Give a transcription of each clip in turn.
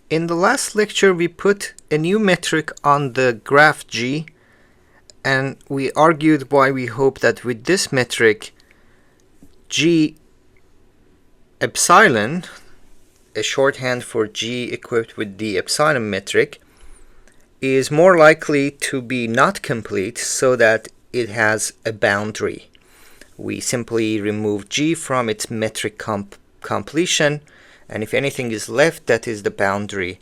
In the last lecture, we put a new metric on the graph G, and we argued why we hope that with this metric, G epsilon, a shorthand for G equipped with the epsilon metric, is more likely to be not complete so that it has a boundary. We simply remove G from its metric completion, and if anything is left, that is the boundary.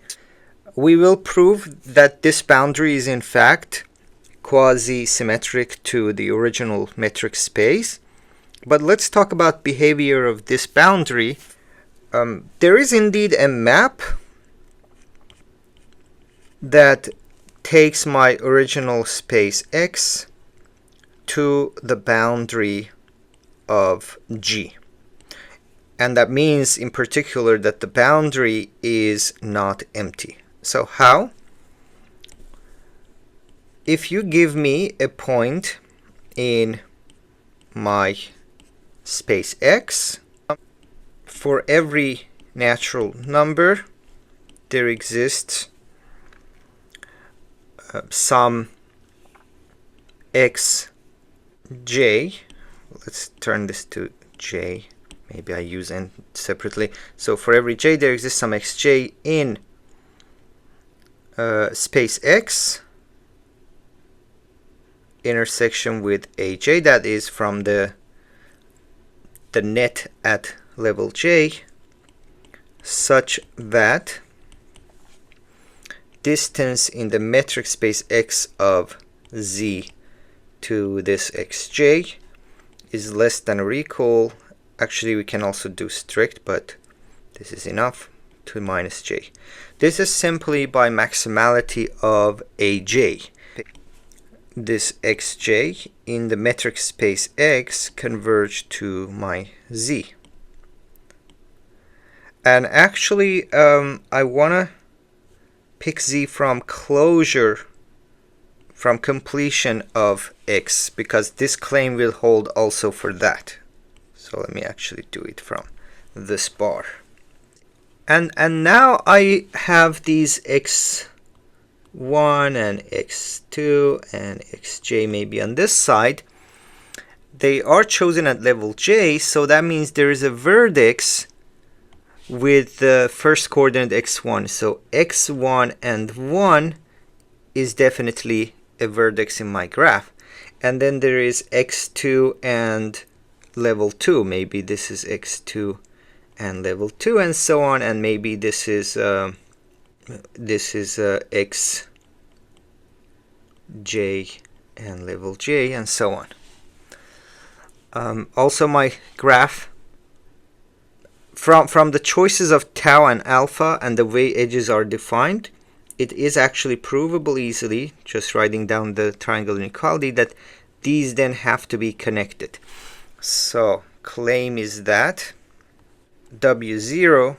We will prove that this boundary is in fact quasi-symmetric to the original metric space. But let's talk about behavior of this boundary. There is indeed a map that takes my original space X to the boundary of G. And that means in particular that the boundary is not empty. So how? If you give me a point in my space X, for every natural number there exists some xj. Let's turn this to j. Maybe I use n separately. So for every j there exists some xj in space X intersection with aj, that is from the net at level j, such that distance in the metric space X of z to this xj is less than or equal, actually we can also do strict, but this is enough, to minus j. This is simply by maximality of aj. This xj in the metric space X converge to my z. And actually I want to pick z from closure, from completion of X, because this claim will hold also for that. So let me actually do it from this bar. And now I have these x1 and x2 and xj maybe on this side. They are chosen at level j, so that means there is a vertex with the first coordinate x1. So x1 and 1 is definitely a vertex in my graph. And then there is x2 and level 2. Maybe this is x2 and level 2 and so on, and maybe this is xj and level j and so on. Also my graph, from the choices of tau and alpha and the way edges are defined, it is actually provable easily, just writing down the triangle inequality, that these then have to be connected. So claim is that W0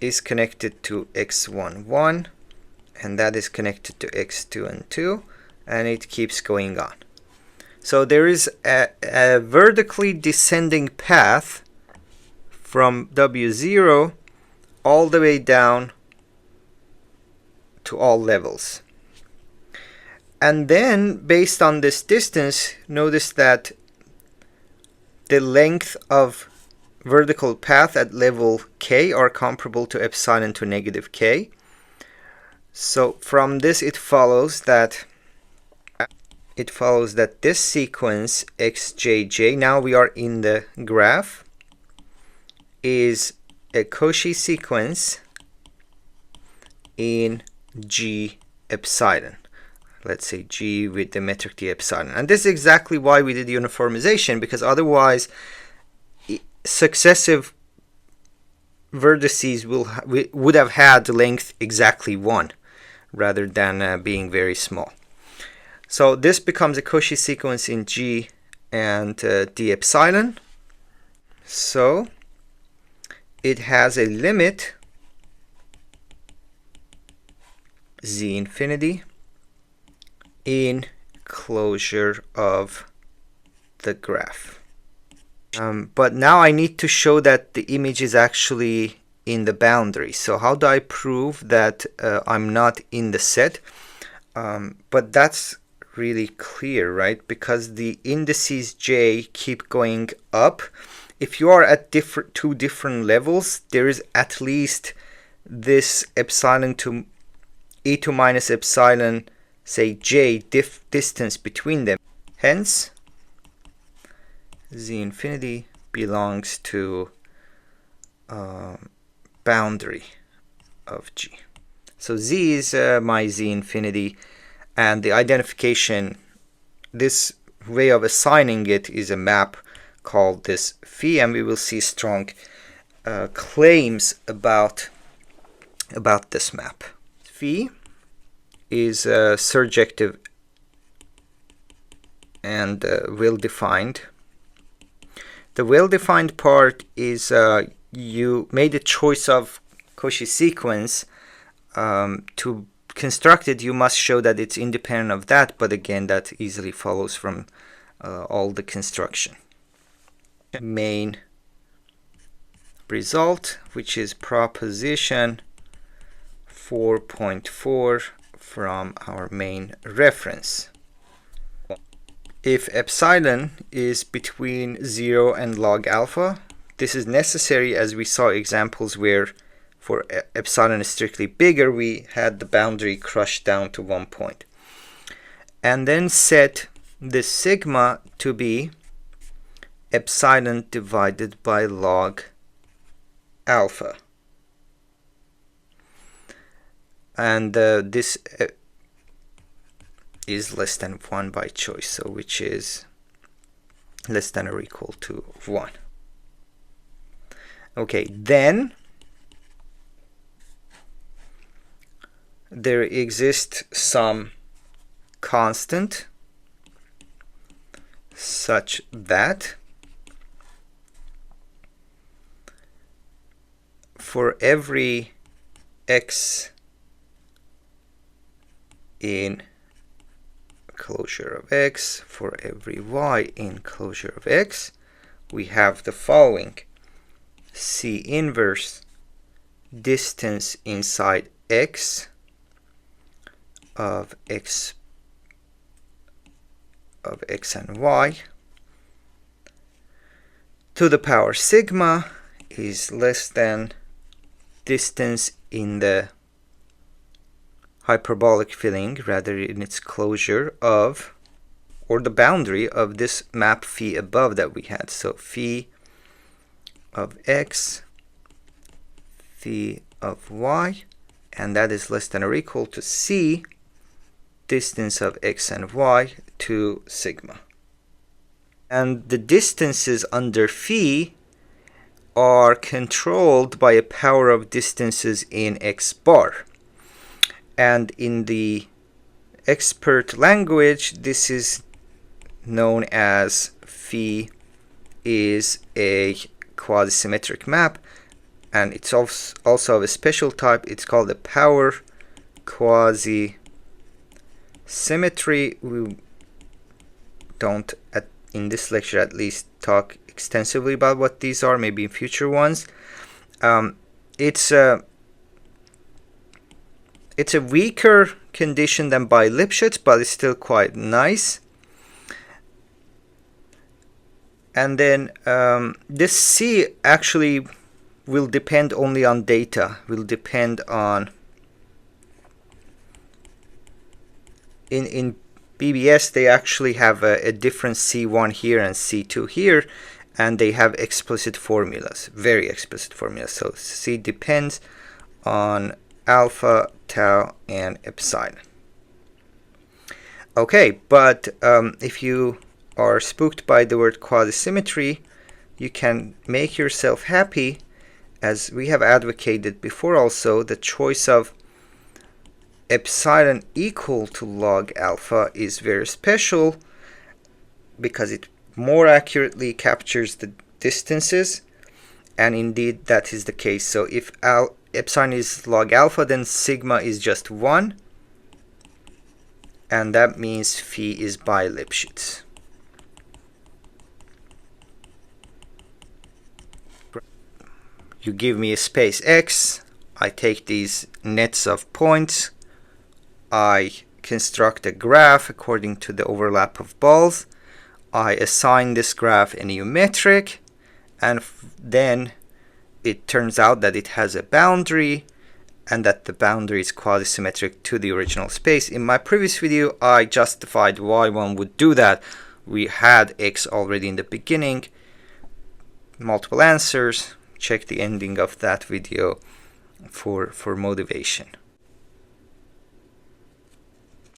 is connected to x1, 1, and that is connected to x2 and 2, and it keeps going on. So there is a vertically descending path from W0 all the way down to all levels. And then based on this distance, notice that the length of vertical path at level k are comparable to epsilon to negative k. So from this it follows that this sequence xjj, now we are in the graph, is a Cauchy sequence in G epsilon. Let's say G with the metric d epsilon. And this is exactly why we did uniformization, because otherwise successive vertices would have had length exactly 1 rather than being very small. So this becomes a Cauchy sequence in G and d epsilon. So it has a limit z infinity in closure of the graph. But now I need to show that the image is actually in the boundary. So how do I prove that I'm not in the set? But that's really clear, right? Because the indices j keep going up. If you are at two different levels, there is at least this epsilon to e2 minus epsilon, say j, distance between them. Hence, z infinity belongs to boundary of G. So Z is my Z infinity, and the identification, this way of assigning it is a map called this phi, and we will see strong claims about this map. Phi is surjective and well-defined. The well-defined part is you made a choice of Cauchy sequence. To construct it, you must show that it's independent of that, but again, that easily follows from all the construction. Main result, which is proposition 4.4 from our main reference. If epsilon is between 0 and log alpha, this is necessary, as we saw examples where for epsilon is strictly bigger, we had the boundary crushed down to 1 point. And then set the sigma to be epsilon divided by log alpha. And this is less than 1 by choice, so which is less than or equal to 1. Okay, then there exists some constant such that for every x in closure of x, for every y in closure of x, we have the following: C inverse distance inside x of x and y to the power sigma is less than distance in the hyperbolic filling, rather in its closure of, or the boundary of this map phi above that we had. So phi of x, phi of y, and that is less than or equal to C distance of x and y to sigma. And the distances under phi are controlled by a power of distances in x bar. And in the expert language, this is known as phi is a quasisymmetric map, and it's also of a special type. It's called the power quasisymmetry. We don't, in this lecture at least, talk extensively about what these are, maybe in future ones. It's a weaker condition than by Lipschitz, but it's still quite nice. And then this C actually will depend only on data, will depend on, in BBS they actually have a different C1 here and C2 here, and they have explicit formulas, very explicit formulas. So C depends on alpha, tau, and epsilon. Okay, but if you are spooked by the word quasisymmetry, you can make yourself happy, as we have advocated before also. The choice of epsilon equal to log alpha is very special because it more accurately captures the distances, and indeed that is the case. So if epsilon is log alpha, then sigma is just 1, and that means phi is by Lipschitz. You give me a space X, I take these nets of points, I construct a graph according to the overlap of balls, I assign this graph a new metric, and then it turns out that it has a boundary and that the boundary is quasisymmetric to the original space. In my previous video, I justified why one would do that. We had X already in the beginning. Multiple answers. Check the ending of that video for motivation.